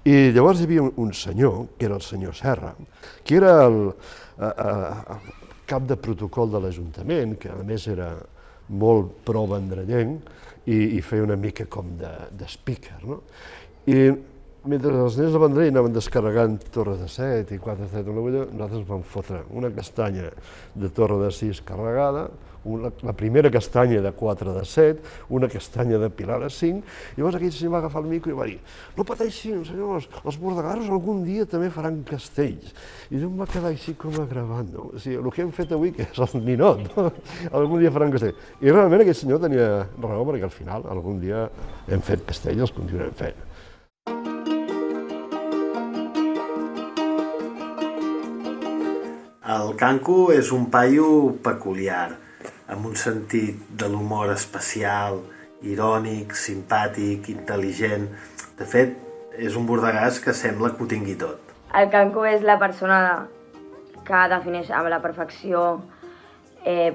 I llavors hi havia un senyor, que era el senyor Serra, que era el cap de protocol de l'Ajuntament, que a més era molt pro-vendrellenc i feia una mica com de speaker, no? I mentre els nens de Vendrell anaven descarregant torres de 7 i 4 de 7 una agulla, nosaltres vam fotre una castanya de torre de 6 carregada, la primera castanya de 4 de 7, una castanya de pilar de 5, i llavors aquell senyor va agafar el micro i va dir: no pateixin, senyors, els bordegassos algun dia també faran castells. I jo em va quedar així com a gravant, no? O sigui, el que hem fet avui, que és el ninot, no? Algun dia faran castells. I realment aquell senyor tenia raó, perquè al final algun dia hem fet castells i els continuem fent. El Canco és un paio peculiar, amb un sentit de l'humor especial, irònic, simpàtic, intel·ligent. De fet, és un bordegàs que sembla que ho tingui tot. El Canco és la persona que defineix amb la perfecció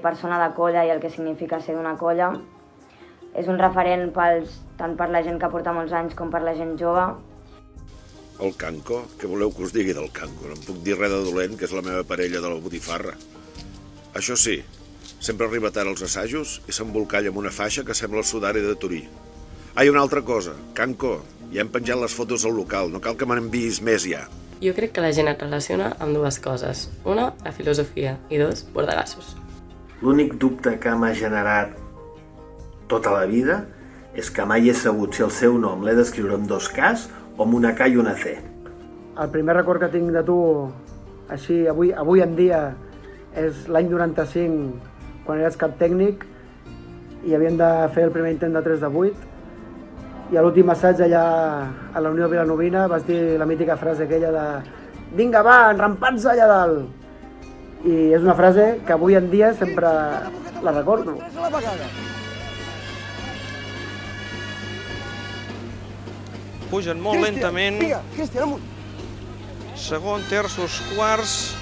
persona de colla i el que significa ser d'una colla. És un referent tant per la gent que porta molts anys com per la gent jove. El Canco? Què voleu que us digui del Canco? No em puc dir res de dolent, que és la meva parella de la botifarra. Això sí, sempre arriba tard als assajos i s'embolcalla amb una faixa que sembla el sudari de Turí. I una altra cosa, Canco, ja hem penjat les fotos al local, no cal que me n'enviïs més ja. Jo crec que la gent et relaciona amb dues coses. Una, la filosofia, i dos, bordegassos. L'únic dubte que m'ha generat tota la vida és que mai he sabut si el seu nom l'he d'escriure amb 2 Ks o amb una K i una C. El primer record que tinc de tu, així, avui en dia, és l'any 95, quan eres cap tècnic, i havíem de fer el primer intent de 3 de 8, i a l'últim assaig allà a la Unió Vilanovina vas dir la mítica frase aquella de «Vinga, va, enrampats allà dalt!» I és una frase que avui en dia sempre la recordo. Pugen molt lentament. Segon, terços, quarts.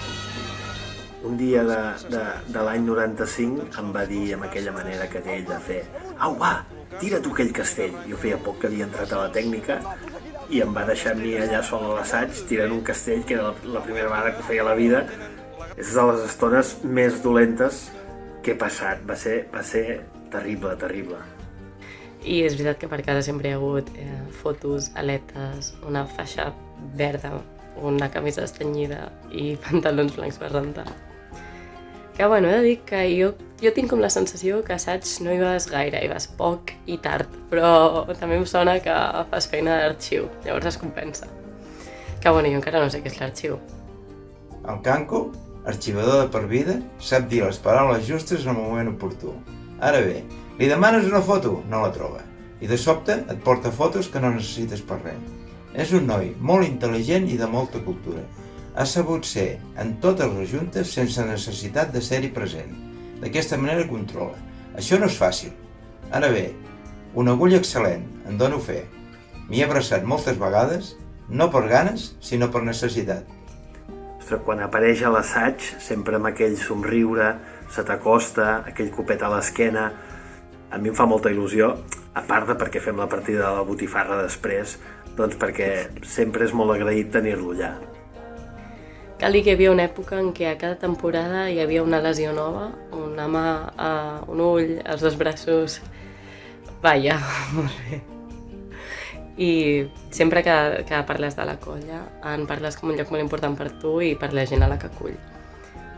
Un dia de l'any 95 em va dir amb aquella manera que té ell de fer «Au, va, tira tu aquell castell». Jo feia poc que havia entrat a la tècnica i em va deixar a mi allà sol a l'assaig tirant un castell, que era la primera vegada que ho feia a la vida. És de les estones més dolentes que he passat. Va ser terrible, terrible. I és veritat que per casa sempre hi ha hagut fotos, aletes, una faixa verda, una camisa estanyida i pantalons blancs per rentar. Que bueno, he de dir que jo tinc com la sensació que a assaig no hi vas gaire, hi vas poc i tard, però també em sona que fas feina d'arxiu, llavors es compensa. Que bueno, jo encara no sé què és l'arxiu. El Canco, arxivador de per vida, sap dir les paraules justes en el moment oportú. Ara bé, li demanes una foto, no la troba. I de sobte et porta fotos que no necessites per res. És un noi molt intel·ligent i de molta cultura. Ha sabut ser en totes les juntes sense necessitat de ser-hi present. D'aquesta manera controla. Això no és fàcil. Ara bé, una agulla excel·lent, en dono fe. M'hi he abraçat moltes vegades, no per ganes, sinó per necessitat. Ostres, quan apareix a l'assaig, sempre amb aquell somriure, se t'acosta, aquell copet a l'esquena, a mi em fa molta il·lusió, a part de perquè fem la partida de la botifarra després, doncs perquè sempre és molt agraït tenir-lo allà. Cal dir que hi havia una època en què a cada temporada hi havia una lesió nova, una mà, un ull, els 2 braços... Vaja, molt bé. I sempre que parles de la colla, en parles com un lloc molt important per tu i per la gent a la que acull.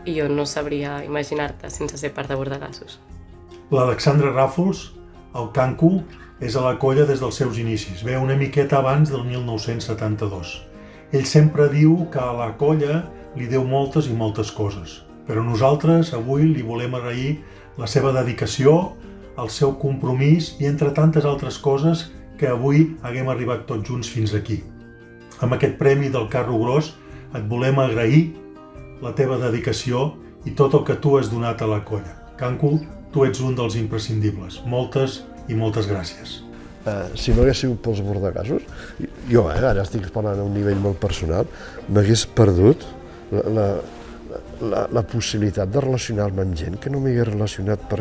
I jo no sabria imaginar-te sense ser part de bordegassos. L'Alexandre Ràfols, el Canco, és a la colla des dels seus inicis. Ve una miqueta abans del 1972. Ell sempre diu que a la colla li deu moltes i moltes coses. Però nosaltres avui li volem agrair la seva dedicació, el seu compromís i entre tantes altres coses que avui haguem arribat tots junts fins aquí. Amb aquest premi del Carro Gros et volem agrair la teva dedicació i tot el que tu has donat a la colla. Canco, tu ets un dels imprescindibles. Moltes i moltes gràcies. Si no hagués sigut pels bordegassos, jo ara estic parlant a un nivell molt personal, m'hagués perdut la possibilitat de relacionar-me amb gent que no m'hagués relacionat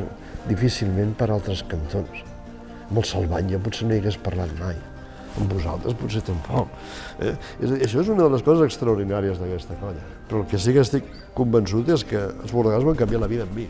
difícilment per altres cantons. Amb el Salvanya potser no hi hagués parlat mai. amb vosaltres potser tampoc. Això és una de les coses extraordinàries d'aquesta colla. Però el que sí que estic convençut és que els borregals m'han canviat la vida amb mi.